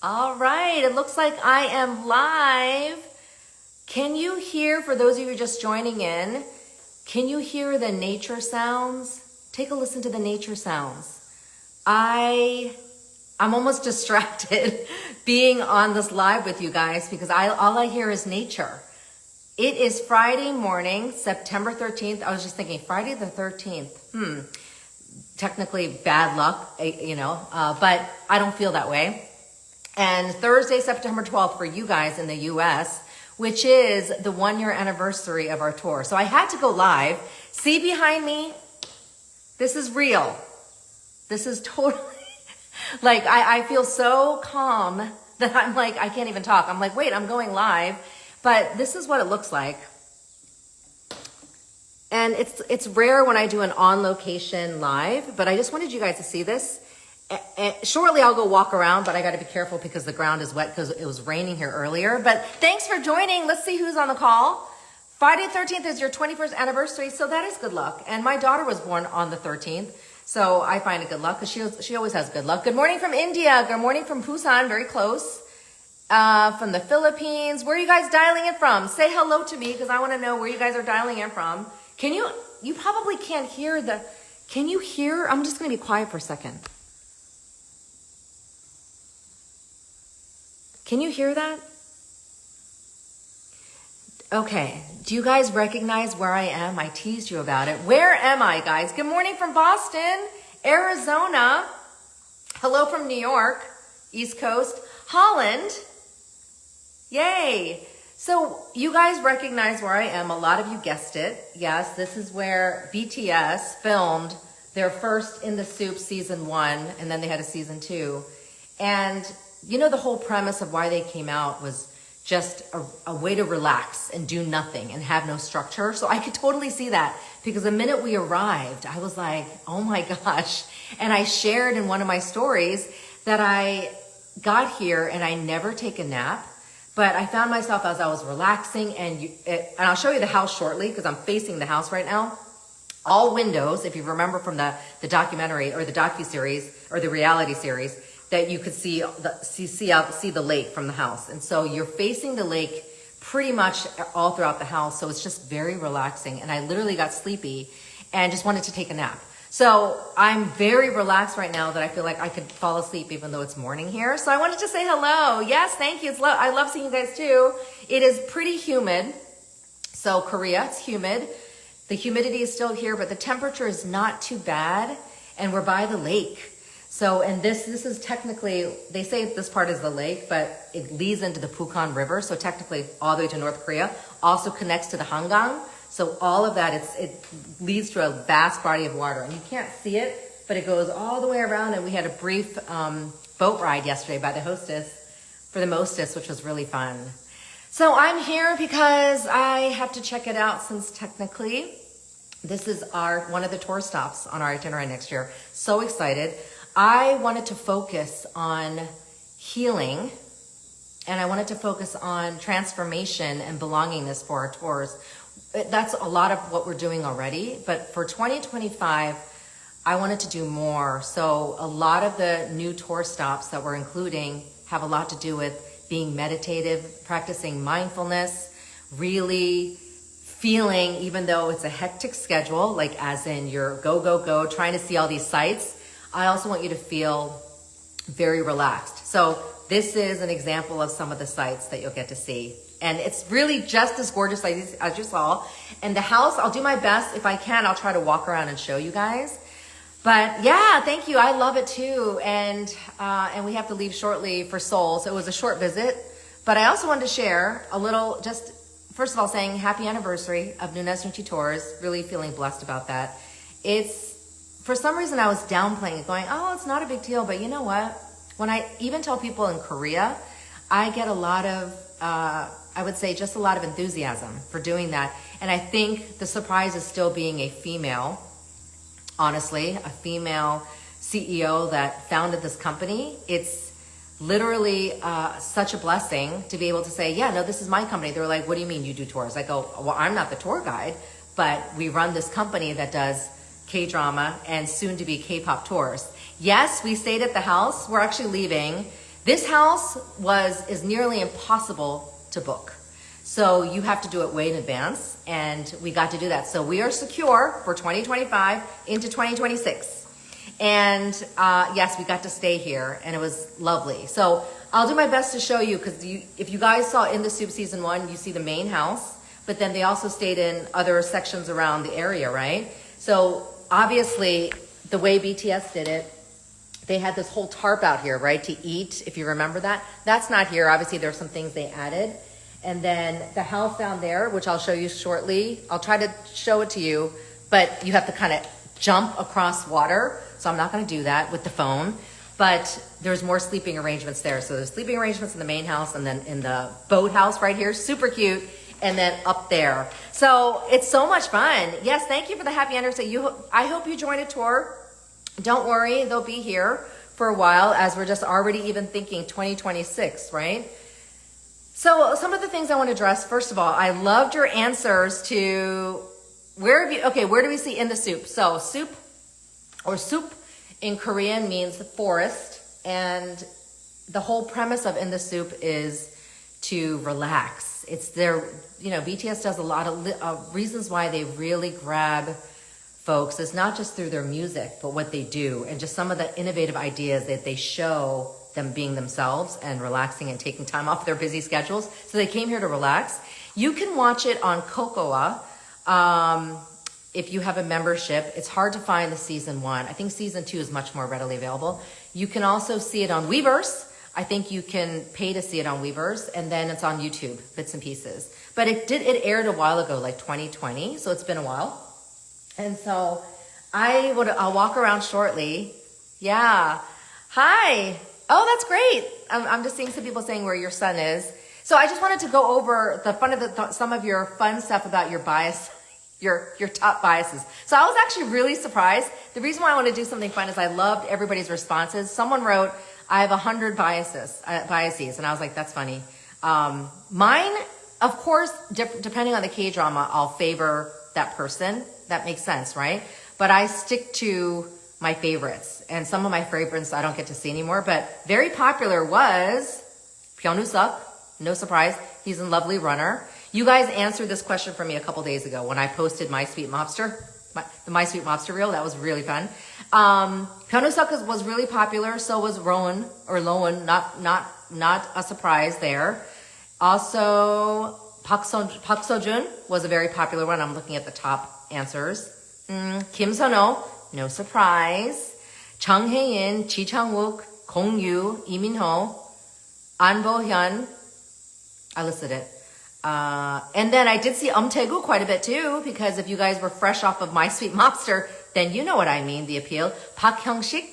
All right, it looks like I am live. Can you hear, for those of you just joining in, can you hear the nature sounds? Take a listen to the nature sounds. I'm almost distracted being on this live with you guys because all I hear is nature. It is Friday morning, September 13th. I was just thinking, Friday the 13th. Technically bad luck, but I don't feel that way. And Thursday, September 12th for you guys in the US, which is the 1-year anniversary of our tour. So I had to go live. See behind me? This is real. This is totally, like, I feel so calm that I'm like, I can't even talk. I'm like, wait, I'm going live. But this is what it looks like. And it's rare when I do an on-location live, but I just wanted you guys to see this. Shortly, I'll go walk around, but I got to be careful because the ground is wet because it was raining here earlier. But thanks for joining. Let's see who's on the call. Friday the 13th is your 21st anniversary, so that is good luck. And my daughter was born on the 13th, so I find it good luck because she always has good luck. Good morning from India. Good morning from Busan, very close. From the Philippines. Where are you guys dialing in from? Say hello to me because I want to know where you guys are dialing in from. You probably can't hear can you hear? I'm just going to be quiet for a second. Can you hear that? Okay. Do you guys recognize where I am? I teased you about it. Where am I, guys? Good morning from Boston, Arizona. Hello from New York, East Coast, Holland. Yay. So you guys recognize where I am. A lot of you guessed it. Yes, this is where BTS filmed their first In the Soop season 1, and then they had a season 2. And you know, the whole premise of why they came out was just a way to relax and do nothing and have no structure. So I could totally see that because the minute we arrived, I was like, oh my gosh. And I shared in one of my stories that I got here and I never take a nap, but I found myself as I was relaxing and I'll show you the house shortly because I'm facing the house right now. All windows, if you remember from the documentary or the docuseries or the reality series, that you could see the lake from the house. And so you're facing the lake pretty much all throughout the house. So it's just very relaxing. And I literally got sleepy and just wanted to take a nap. So I'm very relaxed right now that I feel like I could fall asleep even though it's morning here. So I wanted to say hello. Yes, thank you. I love seeing you guys too. It is pretty humid. So Korea, it's humid. The humidity is still here, but the temperature is not too bad. And we're by the lake. So, and this is technically, they say this part is the lake, but it leads into the Pukan River. So technically all the way to North Korea, also connects to the Hangang. So all of that, it leads to a vast body of water. And you can't see it, but it goes all the way around. And we had a brief boat ride yesterday by the hostess, for the mostess, which was really fun. So I'm here because I have to check it out since technically this is one of the tour stops on our itinerary next year. So excited. I wanted to focus on healing and I wanted to focus on transformation and belongingness for our tours. That's a lot of what we're doing already, but for 2025, I wanted to do more. So a lot of the new tour stops that we're including have a lot to do with being meditative, practicing mindfulness, really feeling, even though it's a hectic schedule, like as in you're go, trying to see all these sites, I also want you to feel very relaxed. So this is an example of some of the sites that you'll get to see. And it's really just as gorgeous as you saw. And the house, I'll do my best. If I can, I'll try to walk around and show you guys. But yeah, thank you. I love it too. And we have to leave shortly for Seoul. So it was a short visit. But I also wanted to share a little, just first of all, saying happy anniversary of Nunes Nuchi Tours. Really feeling blessed about that. For some reason, I was downplaying it, going, oh, it's not a big deal. But you know what? When I even tell people in Korea, I get a lot of, I would say just a lot of enthusiasm for doing that. And I think the surprise is still being a female, honestly, a female CEO that founded this company. It's literally such a blessing to be able to say, yeah, no, this is my company. They were like, what do you mean you do tours? I go, well, I'm not the tour guide, but we run this company that does K-drama and soon to be K-pop tours. Yes, we stayed at the house. We're actually leaving. This house is nearly impossible to book. So you have to do it way in advance, and we got to do that. So we are secure for 2025 into 2026. And yes, we got to stay here, and it was lovely. So I'll do my best to show you, because if you guys saw In the Soop season 1, you see the main house, but then they also stayed in other sections around the area, right? So obviously, the way BTS did it, they had this whole tarp out here, right, to eat, if you remember that. That's not here. Obviously, there's some things they added. And then the house down there, which I'll show you shortly, I'll try to show it to you, but you have to kind of jump across water. So I'm not going to do that with the phone. But there's more sleeping arrangements there. So there's sleeping arrangements in the main house, and then in the boat house right here, super cute, and then up there. So it's so much fun. Yes, thank you for the happy anniversary. I hope you join a tour. Don't worry, they'll be here for a while, as we're just already even thinking 2026, right? So some of the things I want to address, first of all, I loved your answers to where do we see In the Soop? So soup or soup in Korean means forest, and the whole premise of In the Soop is to relax. It's BTS does a lot of reasons why they really grab folks. It's not just through their music, but what they do, and just some of the innovative ideas that they show them being themselves and relaxing and taking time off their busy schedules. So they came here to relax. You can watch it on Kokoa if you have a membership. It's hard to find the season 1. I think season 2 is much more readily available. You can also see it on Weverse. I think you can pay to see it on Weverse, and then it's on YouTube, bits and pieces. But it aired a while ago, like 2020, so it's been a while. And so I'll walk around shortly. Yeah. Hi. Oh, that's great. I'm just seeing some people saying where your son is. So I just wanted to go over some of your fun stuff about your bias, your top biases. So I was actually really surprised. The reason why I want to do something fun is I loved everybody's responses. Someone wrote, I have 100 biases. And I was like, that's funny. Mine, of course, depending on the K-drama, I'll favor that person. That makes sense, right? But I stick to my favorites. And some of my favorites I don't get to see anymore. But very popular was Hyunwoo Suk. No surprise. He's a lovely runner. You guys answered this question for me a couple days ago when I posted My Sweet Mobster. The My Sweet Mobster reel. That was really fun. Hyunwoo Suk was really popular. So was Rowan or Lowen. Not a surprise there. Also, Park Seo-joon was a very popular one. I'm looking at the top answers. Kim Sun-ho, no surprise. Chung Hae-in, Ji Chang-wook, Gong Yoo, Lee Min-ho, An Bo-hyun. I listed it. And then I did see Tae-gu quite a bit too, because if you guys were fresh off of My Sweet Mobster, then you know what I mean, the appeal. Park Hyung-sik,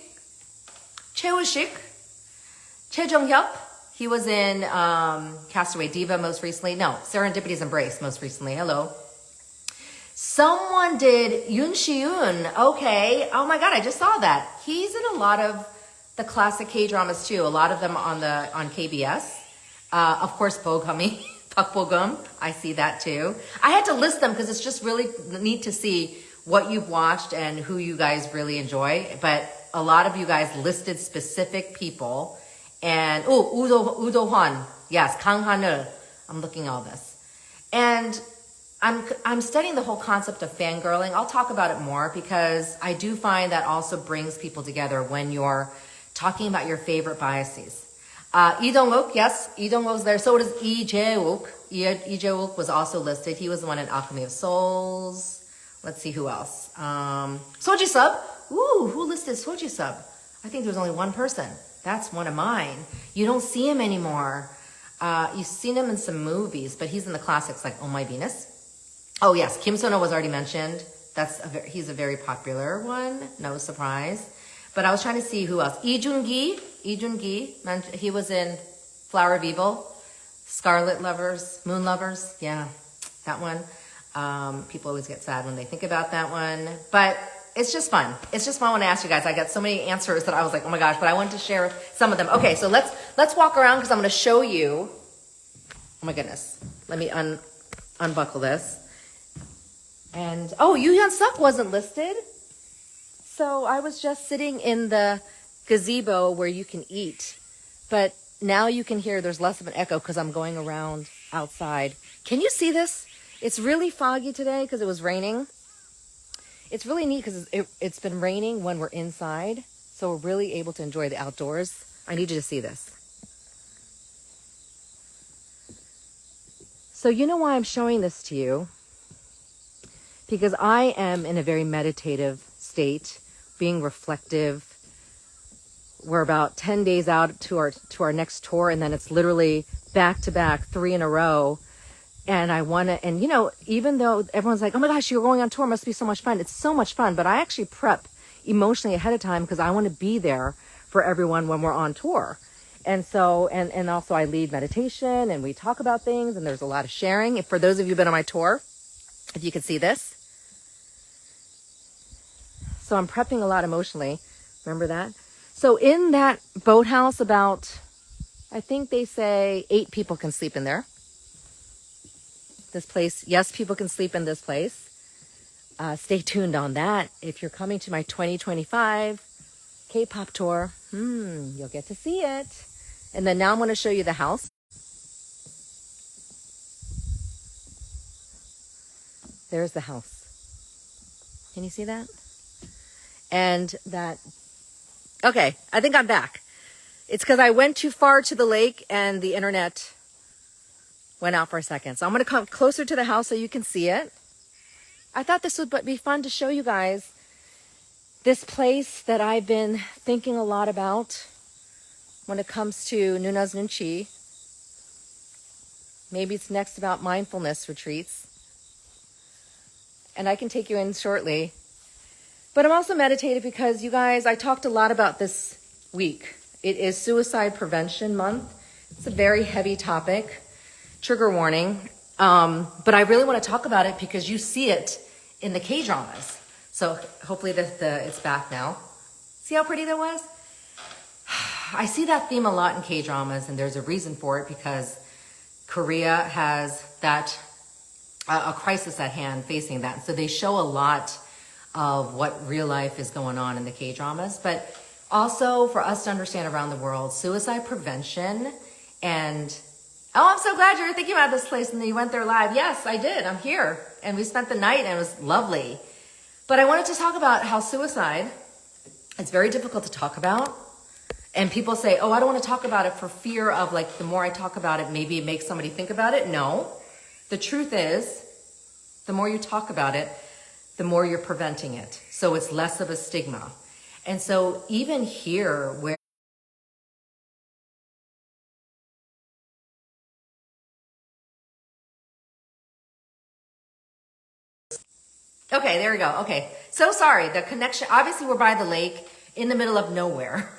Choi Woo-sik, Choi Jong-hyuk. He was in Castaway Diva most recently. No, Serendipity's Embrace most recently. Hello. Someone did Yoon Si-yoon. Okay. Oh my God, I just saw that. He's in a lot of the classic K-dramas too. A lot of them on KBS. Of course, Bogumi, Park Bo-gum. I see that too. I had to list them because it's just really neat to see what you've watched and who you guys really enjoy. But a lot of you guys listed specific people. And, Udo Hwan. Yes, Kang Han-eul. I'm looking at all this. And I'm studying the whole concept of fangirling. I'll talk about it more because I do find that also brings people together when you're talking about your favorite biases. Lee Dong-wook, yes, Lee Dong-wook's there. So does Lee Jae-wook. Lee Jae-wook was also listed. He was the one in Alchemy of Souls. Let's see who else. So Ji-sub. Ooh, who listed So Ji-sub? I think there's only one person. That's one of mine. You don't see him anymore. You've seen him in some movies, but he's in the classics like Oh My Venus. Oh yes, Kim Sun-ho was already mentioned. He's a very popular one. No surprise. But I was trying to see who else. Lee Joon-gi, he was in Flower of Evil, Scarlet Lovers, Moon Lovers. Yeah, that one. People always get sad when they think about that one. But it's just fun. It's just fun when I ask you guys. I got so many answers that I was like, oh my gosh, but I wanted to share some of them. Okay, so let's walk around because I'm going to show you. Oh my goodness. Let me unbuckle this. And, oh, Yoo Hyun-suk wasn't listed. So I was just sitting in the gazebo where you can eat. But now you can hear there's less of an echo because I'm going around outside. Can you see this? It's really foggy today because it was raining. It's really neat because it's been raining when we're inside. So we're really able to enjoy the outdoors. I need you to see this. So you know why I'm showing this to you? Because I am in a very meditative state, being reflective. We're about 10 days out to our next tour, and then it's literally back to back, 3 in a row. And I want to, and you know, even though everyone's like, oh my gosh, you're going on tour, must be so much fun. It's so much fun, but I actually prep emotionally ahead of time because I want to be there for everyone when we're on tour. And so, and also I lead meditation and we talk about things and there's a lot of sharing. If for those of you who've been on my tour, if you can see this. So I'm prepping a lot emotionally. Remember that? So in that boathouse, about, I think they say 8 people can sleep in there. This place, yes, people can sleep in this place. Stay tuned on that. If you're coming to my 2025 K-pop tour, you'll get to see it. And then now I'm going to show you the house. There's the house. Can you see that? And that, okay, I think I'm back. It's because I went too far to the lake and the internet went out for a second. So I'm going to come closer to the house so you can see it. I thought this would be fun to show you guys this place that I've been thinking a lot about when it comes to Nuna's Nunchi. Maybe it's next about mindfulness retreats. And I can take you in shortly. But I'm also meditative because you guys, I talked a lot about this week. It is Suicide Prevention Month. It's a very heavy topic. Trigger warning. But I really want to talk about it because you see it in the K-dramas. So hopefully it's back now. See how pretty that was? I see that theme a lot in K-dramas, and there's a reason for it because Korea has that a crisis at hand facing that. So they show a lot of what real life is going on in the K-dramas, but also for us to understand around the world, suicide prevention. And oh, I'm so glad you were thinking about this place and that you went there live. Yes, I did. I'm here. And we spent the night and it was lovely. But I wanted to talk about how suicide, it's very difficult to talk about. And people say, oh, I don't want to talk about it for fear of, like, the more I talk about it, maybe it makes somebody think about it. No. The truth is, the more you talk about it, the more you're preventing it. So it's less of a stigma. And so even here where okay, there we go. Okay. So sorry. The connection, obviously we're by the lake in the middle of nowhere.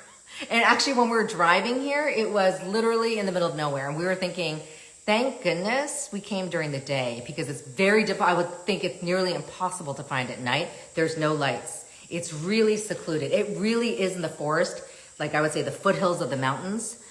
And actually when we were driving here, it was literally in the middle of nowhere. And we were thinking, thank goodness we came during the day because it's very difficult. I would think it's nearly impossible to find at night. There's no lights. It's really secluded. It really is in the forest. Like I would say the foothills of the mountains.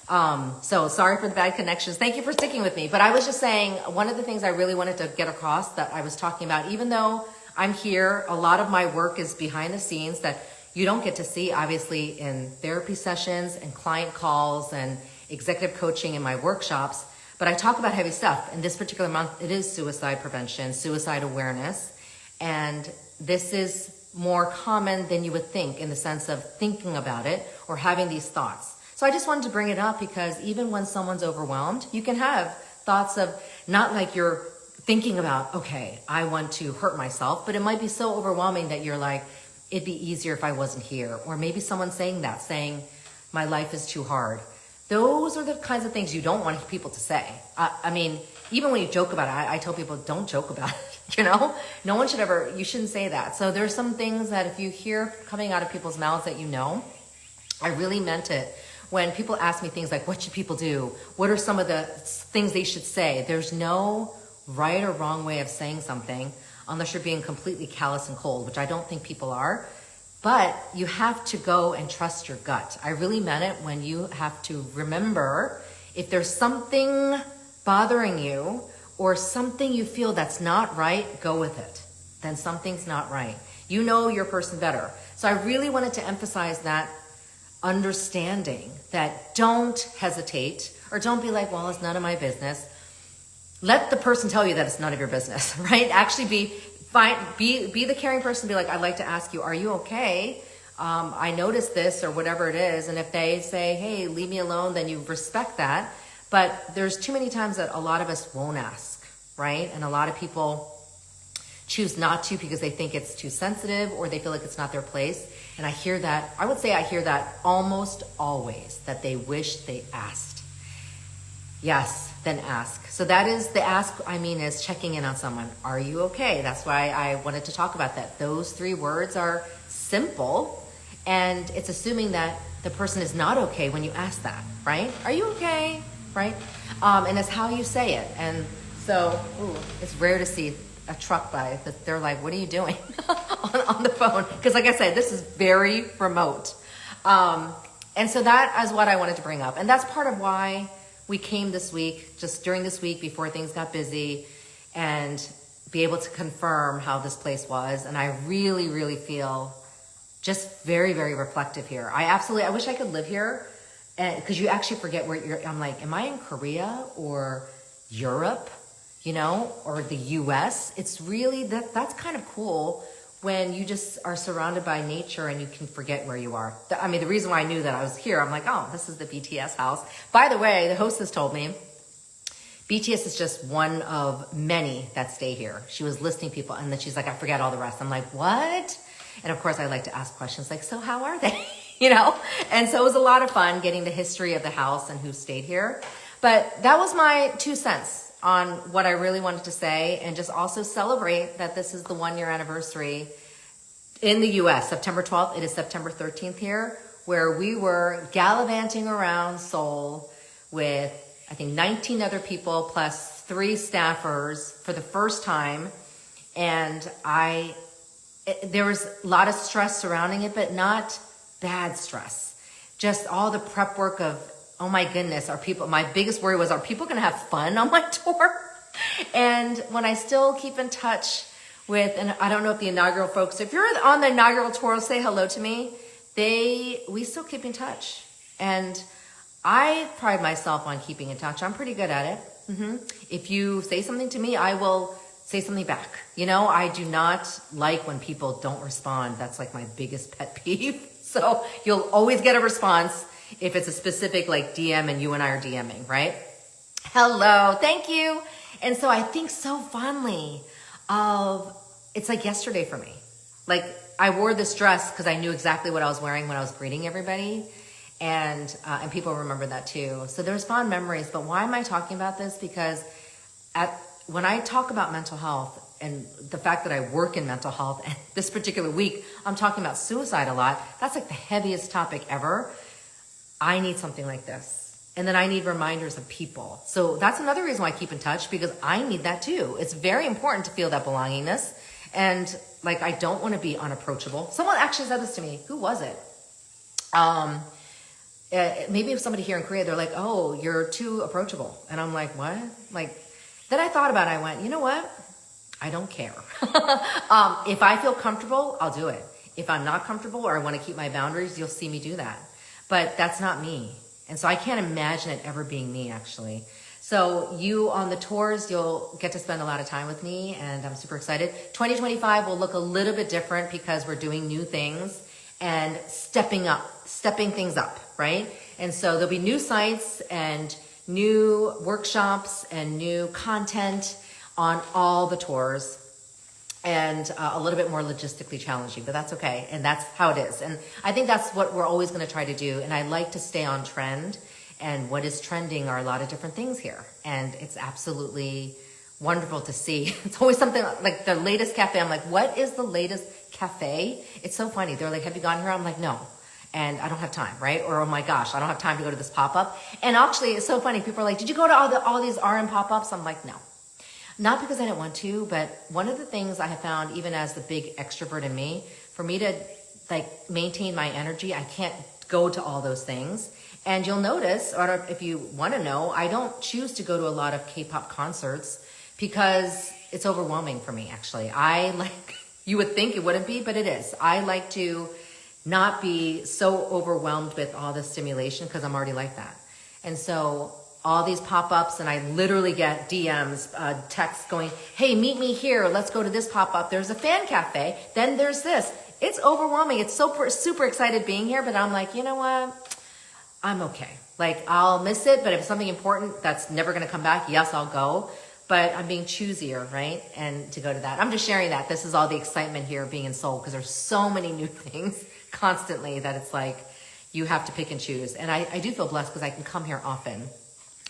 So sorry for the bad connections. Thank you for sticking with me. But I was just saying, one of the things I really wanted to get across that I was talking about, even though I'm here, a lot of my work is behind the scenes that you don't get to see, obviously, in therapy sessions and client calls and executive coaching in my workshops. But I talk about heavy stuff. In this particular month, it is suicide prevention, suicide awareness. And this is more common than you would think in the sense of thinking about it or having these thoughts. So I just wanted to bring it up because even when someone's overwhelmed, you can have thoughts of not like you're thinking about, okay, I want to hurt myself, but it might be so overwhelming that you're like, it'd be easier if I wasn't here. Or maybe someone's saying that, saying my life is too hard. Those are the kinds of things you don't want people to say. I mean, even when you joke about it, I tell people, don't joke about it, you know? No one should ever, you shouldn't say that. So there's some things that if you hear coming out of people's mouths that you know, I really meant it. When people ask me things like, what should people do? What are some of the things they should say? There's no right or wrong way of saying something unless you're being completely callous and cold, which I don't think people are. But you have to go and trust your gut. I really meant it when you have to remember if there's something bothering you or something you feel that's not right, go with it. Then something's not right. You know your person better. So I really wanted to emphasize that understanding that don't hesitate or don't be like, well, it's none of my business. Let the person tell you that it's none of your business, right? Actually be the caring person. Be like, I'd like to ask you, are you okay? I noticed this or whatever it is. And if they say, hey, leave me alone, then you respect that. But there's too many times that a lot of us won't ask, right? And a lot of people choose not to because they think it's too sensitive or they feel like it's not their place. And I hear that, I would say I hear that almost always, that they wish they asked. Yes, then ask. So that is the ask, is checking in on someone. Are you okay? That's why I wanted to talk about that. Those 3 words are simple, and it's assuming that the person is not okay when you ask that, right? Are you okay? Right? And it's how you say it. And so, it's rare to see a truck by that they're like, what are you doing on the phone? Because like I said, this is very remote. And so that is what I wanted to bring up. And that's part of why we came this week, just during this week before things got busy, and be able to confirm how this place was. And I really, really feel just very, very reflective here. I wish I could live here, because you actually forget where you're. I'm like, am I in Korea or Europe, or the US? It's really, that's kind of cool when you just are surrounded by nature and you can forget where you are. The reason why I knew that I was here, I'm like, oh, this is the BTS house. By the way, the hostess told me BTS is just one of many that stay here. She was listing people, and then she's like, I forget all the rest. I'm like, what? And of course, I like to ask questions like, so how are they? And so it was a lot of fun getting the history of the house and who stayed here. But that was my 2 cents on what I really wanted to say, and just also celebrate that this is the 1-year anniversary in the US, September 12th. It is September 13th here, where we were gallivanting around Seoul with, I think, 19 other people plus 3 staffers for the first time. And there was a lot of stress surrounding it, but not bad stress. Just all the prep work of, oh my goodness, my biggest worry was, are people going to have fun on my tour? And when I still keep in touch with, and I don't know if the inaugural folks, if you're on the inaugural tour, say hello to me. We still keep in touch. And I pride myself on keeping in touch. I'm pretty good at it. If you say something to me, I will say something back. I do not like when people don't respond. That's like my biggest pet peeve. So you'll always get a response if it's a specific like DM and you and I are DMing, right? Hello, thank you. And so I think so fondly of, it's like yesterday for me. Like I wore this dress because I knew exactly what I was wearing when I was greeting everybody. And people remember that too. So there's fond memories. But why am I talking about this? Because when I talk about mental health and the fact that I work in mental health, and this particular week, I'm talking about suicide a lot. That's like the heaviest topic ever. I need something like this. And then I need reminders of people. So that's another reason why I keep in touch, because I need that too. It's very important to feel that belongingness. And like, I don't want to be unapproachable. Someone actually said this to me. Who was it? Maybe if somebody here in Korea, they're like, oh, you're too approachable. And I'm like, what? Then I thought about it. I went, you know what? I don't care. If I feel comfortable, I'll do it. If I'm not comfortable or I want to keep my boundaries, you'll see me do that. But that's not me. And so I can't imagine it ever being me, actually. So you on the tours, you'll get to spend a lot of time with me, and I'm super excited. 2025 will look a little bit different because we're doing new things and stepping things up, right? And so there'll be new sites and new workshops and new content on all the tours, and a little bit more logistically challenging, but that's okay. And that's how it is. And I think that's what we're always going to try to do. And I like to stay on trend, and what is trending are a lot of different things here. And it's absolutely wonderful to see. It's always something like the latest cafe. I'm like, what is the latest cafe? It's so funny. They're like, have you gone here? I'm like, no. And I don't have time, right? Or, oh my gosh, I don't have time to go to this pop-up. And actually, it's so funny. People are like, did you go to all these RM pop-ups? I'm like, no. Not because I didn't want to, but one of the things I have found, even as the big extrovert in me, for me to like maintain my energy, I can't go to all those things. And you'll notice, or if you want to know, I don't choose to go to a lot of K-pop concerts because it's overwhelming for me, actually. You would think it wouldn't be, but it is. I like to not be so overwhelmed with all this stimulation because I'm already like that. And so all these pop-ups, and I literally get DMs, texts going, hey, meet me here. Let's go to this pop-up. There's a fan cafe. Then there's this. It's overwhelming. It's super excited being here, but I'm like, you know what? I'm okay. Like, I'll miss it, but if it's something important that's never going to come back, yes, I'll go. But I'm being choosier, right? And to go to that. I'm just sharing that. This is all the excitement here of being in Seoul because there's so many new things constantly that it's like you have to pick and choose. And I do feel blessed because I can come here often.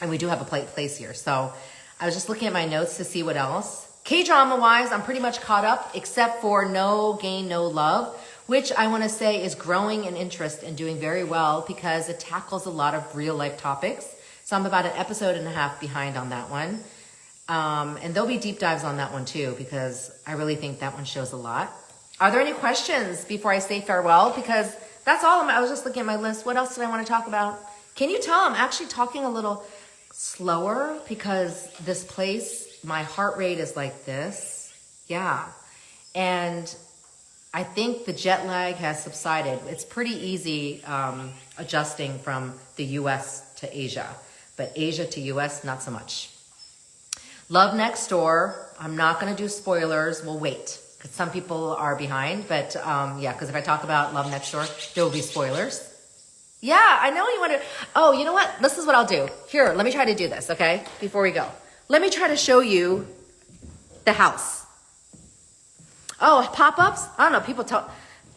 And we do have a place here. So I was just looking at my notes to see what else. K-drama wise, I'm pretty much caught up except for No Gain, No Love, which I want to say is growing in interest and doing very well because it tackles a lot of real life topics. So I'm about an episode and a half behind on that one. And there'll be deep dives on that one too, because I really think that one shows a lot. Are there any questions before I say farewell? Because that's all. I was just looking at my list. What else did I want to talk about? Can you tell I'm actually talking a little slower because this place, my heart rate is like this. Yeah. And I think the jet lag has subsided. It's pretty easy adjusting from the US to Asia, but Asia to US, not so much. Love Next Door. I'm not going to do spoilers. We'll wait because some people are behind. But yeah, because if I talk about Love Next Door, there will be spoilers. Yeah, I know you want to. Oh, you know what? This is what I'll do. Here, let me try to do this, okay? Before we go. Let me try to show you the house. Oh, pop-ups? I don't know.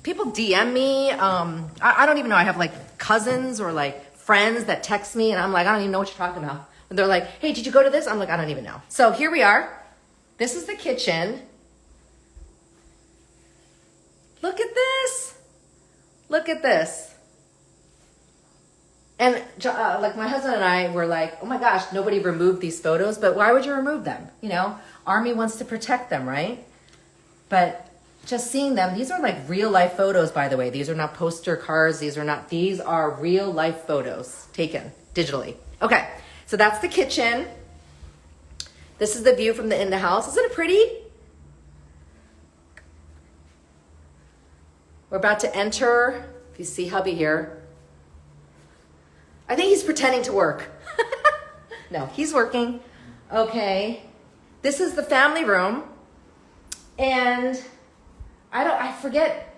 People DM me. I don't even know. I have like cousins or like friends that text me and I'm like, I don't even know what you're talking about. And they're like, hey, did you go to this? I'm like, I don't even know. So here we are. This is the kitchen. Look at this. Look at this. And like my husband and I were like, oh my gosh, nobody removed these photos, but why would you remove them? You know, Army wants to protect them, right? But just seeing them, these are like real life photos, by the way. These are not poster cards. These are real life photos taken digitally. Okay. So that's the kitchen. This is the view from the in the house. Isn't it pretty? We're about to enter. If you see hubby here. I think he's pretending to work. No, he's working. Okay. This is the family room. And I forget.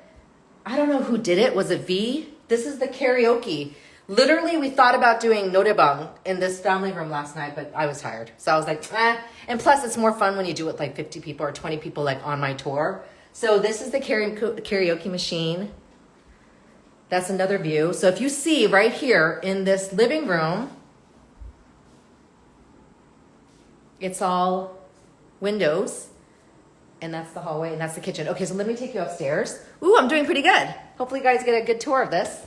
I don't know who did it. Was it V? This is the karaoke. Literally, we thought about doing norebang in this family room last night, but I was tired. So I was like, eh. And plus, it's more fun when you do it like 50 people or 20 people like on my tour. So this is the karaoke machine. That's another view. So if you see right here in this living room, it's all windows. And that's the hallway and that's the kitchen. Okay, so let me take you upstairs. Ooh, I'm doing pretty good. Hopefully you guys get a good tour of this.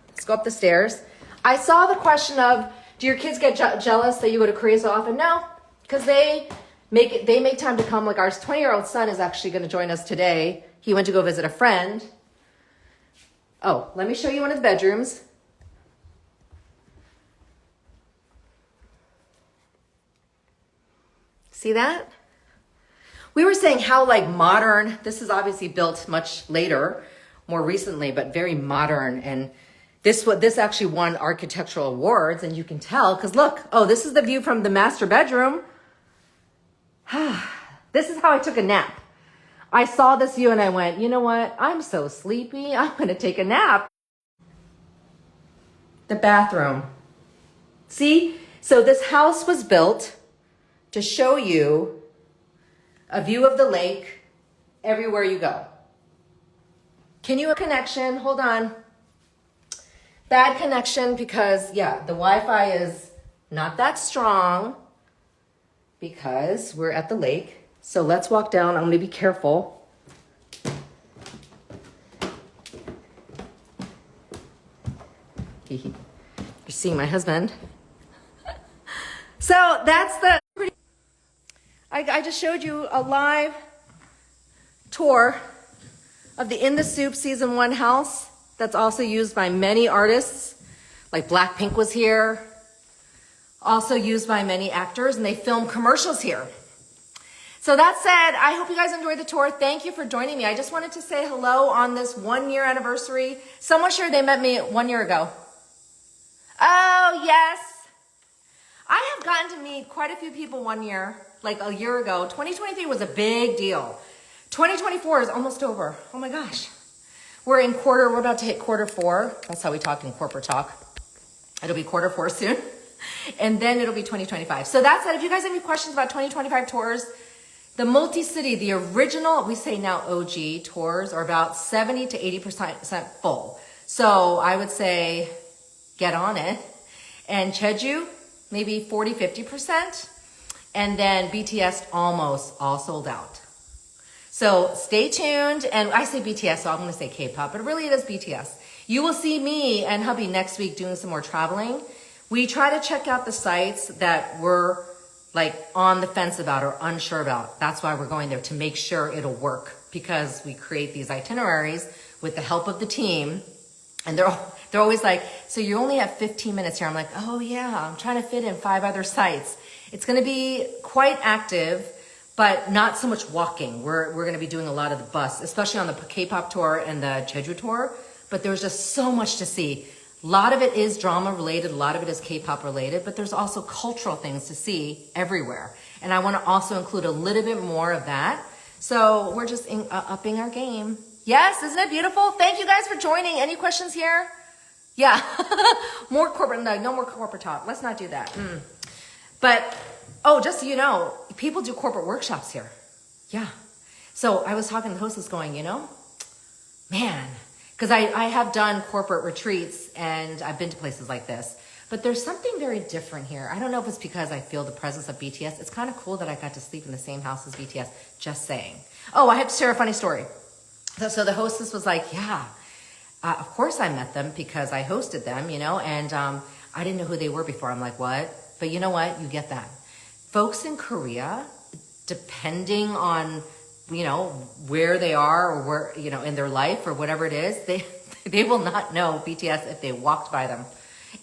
Let's go up the stairs. I saw the question of, do your kids get jealous that you go to Korea so often? No, because they make time to come. Like our 20-year-old son is actually going to join us today. He went to go visit a friend. Oh, let me show you one of the bedrooms. See that? We were saying how like modern, this is obviously built much later, more recently, but very modern. And this actually won architectural awards, and you can tell because look, oh, this is the view from the master bedroom. This is how I took a nap. I saw this view and I went, you know what? I'm so sleepy. I'm going to take a nap. The bathroom. See? So this house was built to show you a view of the lake everywhere you go. Can you a connection? Hold on. Bad connection because, yeah, the Wi-Fi is not that strong because we're at the lake. So let's walk down. I'm going to be careful. You're seeing my husband. So that's the... I just showed you a live tour of the In the Soop Season 1 house that's also used by many artists. Like Blackpink was here. Also used by many actors, and they film commercials here. So that said, I hope you guys enjoyed the tour. Thank you for joining me. I just wanted to say hello on this 1 year anniversary. Someone shared they met me 1 year ago. Oh, yes. I have gotten to meet quite a few people 1 year, like a year ago. 2023 was a big deal. 2024 is almost over. Oh my gosh. We're about to hit Q4. That's how we talk in corporate talk. It'll be Q4 soon. And then it'll be 2025. So that said, if you guys have any questions about 2025 tours, the multi-city, the original, we say now OG tours are about 70 to 80% full. So I would say get on it. And Jeju, maybe 40, 50%. And then BTS almost all sold out. So stay tuned. And I say BTS, so I'm going to say K-pop, but really it is BTS. You will see me and hubby next week doing some more traveling. We try to check out the sites that we're like on the fence about or unsure about. That's why we're going there, to make sure it'll work, because we create these itineraries with the help of the team. And they're always like, so you only have 15 minutes here. I'm like, oh yeah, I'm trying to fit in 5 other sites. It's going to be quite active, but not so much walking. We're going to be doing a lot of the bus, especially on the K-pop tour and the Jeju tour. But there's just so much to see. A lot of it is drama related. A lot of it is K-pop related, but there's also cultural things to see everywhere. And I want to also include a little bit more of that. So we're just upping our game. Yes, isn't it beautiful? Thank you guys for joining. Any questions here? Yeah, more corporate, no more corporate talk. Let's not do that. But, oh, just so you know, people do corporate workshops here. Yeah. So I was talking to the hostess going, man, because I have done corporate retreats and I've been to places like this, but there's something very different here. I don't know if it's because I feel the presence of BTS. It's kind of cool that I got to sleep in the same house as BTS, just saying. Oh, I have to share a funny story. So the hostess was like, yeah, of course I met them because I hosted them, and I didn't know who they were before. I'm like, what? But you know what? You get that. Folks in Korea, depending on where they are or where, in their life or whatever it is, they will not know BTS if they walked by them.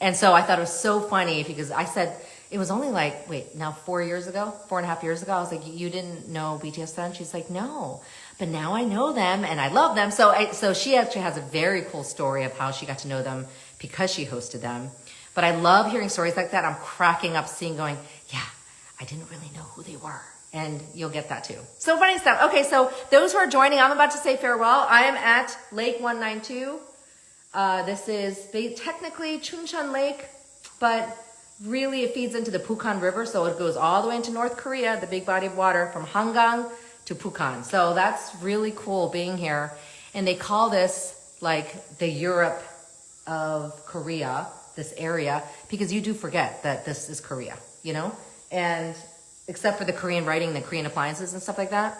And so I thought it was so funny because I said, it was only like, 4.5 years ago. I was like, you didn't know BTS then? She's like, no, but now I know them and I love them. So she actually has a very cool story of how she got to know them because she hosted them. But I love hearing stories like that. I'm cracking up going, yeah, I didn't really know who they were. And you'll get that too. So funny stuff. Okay, so those who are joining, I'm about to say farewell. I am at Lake 192. This is technically Chuncheon Lake, but really it feeds into the Pukhan River. So it goes all the way into North Korea, the big body of water from Hangang to Pukhan. So that's really cool being here. And they call this like the Europe of Korea, this area, because you do forget that this is Korea, and except for the Korean writing, the Korean appliances and stuff like that.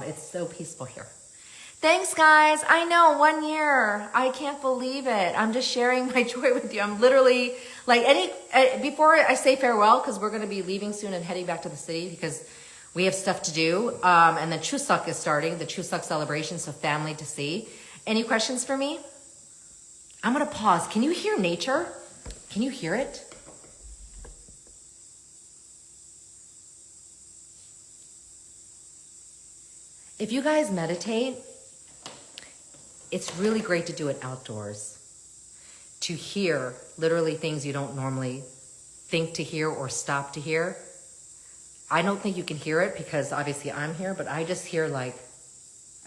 It's so peaceful here. Thanks, guys. I know, 1 year. I can't believe it. I'm just sharing my joy with you. I'm literally like before I say farewell, because we're going to be leaving soon and heading back to the city because we have stuff to do. And then Chuseok is starting, the Chuseok celebration, so family to see. Any questions for me? I'm going to pause. Can you hear nature? Can you hear it? If you guys meditate, it's really great to do it outdoors. To hear literally things you don't normally think to hear or stop to hear. I don't think you can hear it because obviously I'm here, but I just hear I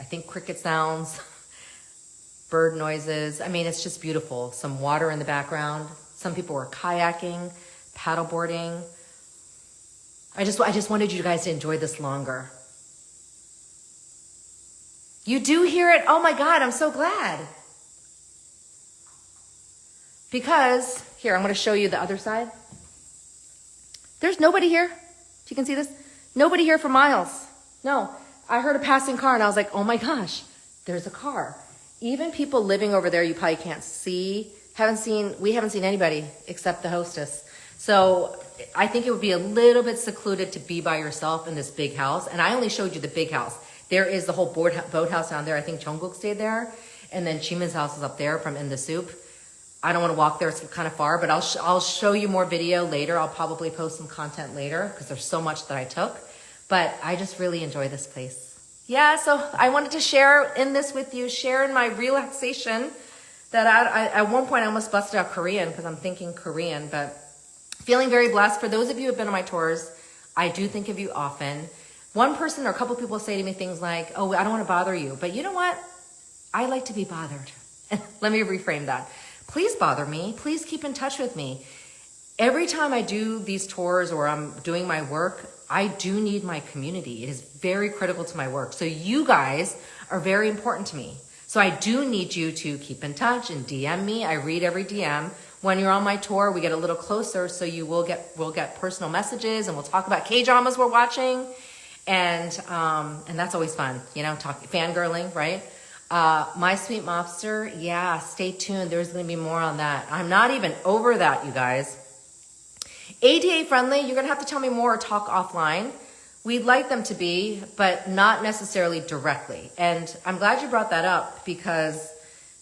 think cricket sounds, bird noises. I mean, it's just beautiful. Some water in the background. Some people were kayaking, paddleboarding. I just wanted you guys to enjoy this longer. You do hear it? Oh my God, I'm so glad. Because, here, I'm going to show you the other side. There's nobody here. If you can see this. Nobody here for miles. No, I heard a passing car and I was like, oh my gosh, there's a car. Even people living over there, you probably can't see. We haven't seen anybody except the hostess. So I think it would be a little bit secluded to be by yourself in this big house. And I only showed you the big house. There is the whole boathouse down there. I think Jungkook stayed there. And then Jimin's house is up there from In the Soop. I don't want to walk there. It's kind of far, but I'll show you more video later. I'll probably post some content later because there's so much that I took. but I just really enjoy this place. Yeah, so I wanted to share in this with you, share in my relaxation that I at one point I almost busted out Korean because I'm thinking Korean, but feeling very blessed. For those of you who have been on my tours, I do think of you often. One person or a couple people say to me things like, oh, I don't want to bother you, but you know what? I like to be bothered. Let me reframe that. Please bother me. Please keep in touch with me. Every time I do these tours or I'm doing my work, I do need my community. It is very critical to my work. So you guys are very important to me. So I do need you to keep in touch and DM me. I read every DM. When you're on my tour, we get a little closer, so we'll get personal messages and we'll talk about K-dramas we're watching. And that's always fun, fangirling, right? My Sweet Mobster, yeah, stay tuned. There's going to be more on that. I'm not even over that, you guys. ADA friendly, you're going to have to tell me more or talk offline. We'd like them to be, but not necessarily directly. And I'm glad you brought that up because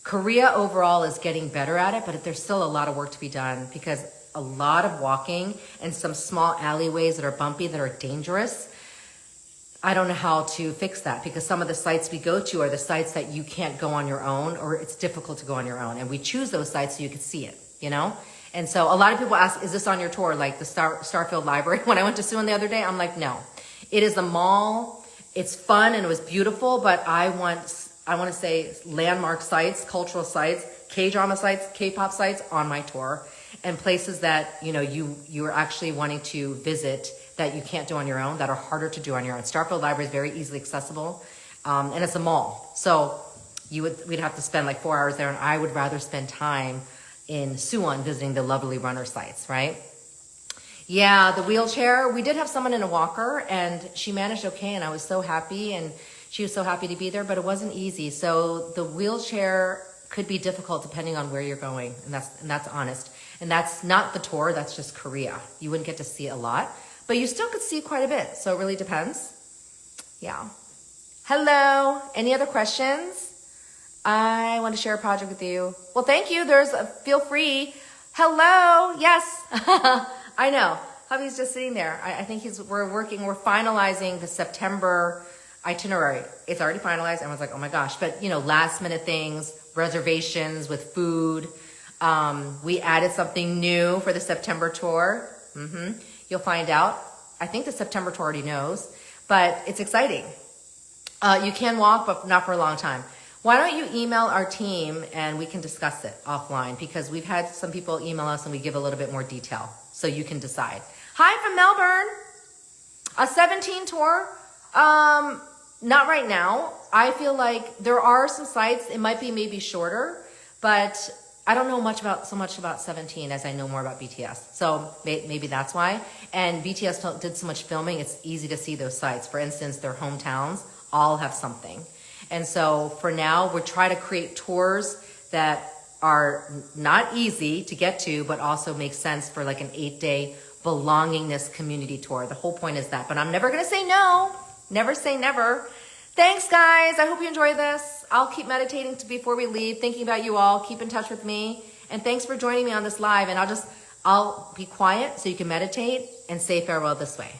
Korea overall is getting better at it, but there's still a lot of work to be done because a lot of walking and some small alleyways that are bumpy, that are dangerous. I don't know how to fix that because some of the sites we go to are the sites that you can't go on your own or it's difficult to go on your own. And we choose those sites so you can see it, And so a lot of people ask, is this on your tour? Like the Starfield Library. When I went to Suwon the other day, I'm like, no. It is a mall. It's fun and it was beautiful, but I want to say landmark sites, cultural sites, K-drama sites, K-pop sites on my tour and places that, you are actually wanting to visit that you can't do on your own, that are harder to do on your own. Starfield Library is very easily accessible, and it's a mall. So we'd have to spend like 4 hours there, and I would rather spend time in Suwon visiting the lovely runner sites, right? Yeah, the wheelchair. We did have someone in a walker, and she managed okay, and I was so happy, and she was so happy to be there, but it wasn't easy. So the wheelchair could be difficult depending on where you're going, and that's honest. And that's not the tour, that's just Korea. You wouldn't get to see a lot, but you still could see quite a bit, so it really depends. Yeah. Hello, any other questions? I want to share a project with you. Well, thank you. Feel free. Hello, yes. I know. Hubby's just sitting there. I think we're finalizing the September itinerary. It's already finalized. Everyone's like, oh my gosh. But, last minute things, reservations with food. We added something new for the September tour. You'll find out. I think the September tour already knows, but it's exciting. You can walk, but not for a long time. Why don't you email our team and we can discuss it offline because we've had some people email us and we give a little bit more detail so you can decide. Hi from Melbourne. A 17 tour. Not right now. I feel like there are some sites. It might be maybe shorter, but I don't know so much about 17 as I know more about BTS. So maybe that's why. And BTS did so much filming, it's easy to see those sites. For instance, their hometowns all have something. And so for now, we're trying to create tours that are not easy to get to, but also make sense for like an 8-day belongingness community tour. The whole point is that. But I'm never going to say no. Never say never. Thanks, guys. I hope you enjoy this. I'll keep meditating before we leave, thinking about you all. Keep in touch with me. And thanks for joining me on this live. And I'll be quiet so you can meditate and say farewell this way.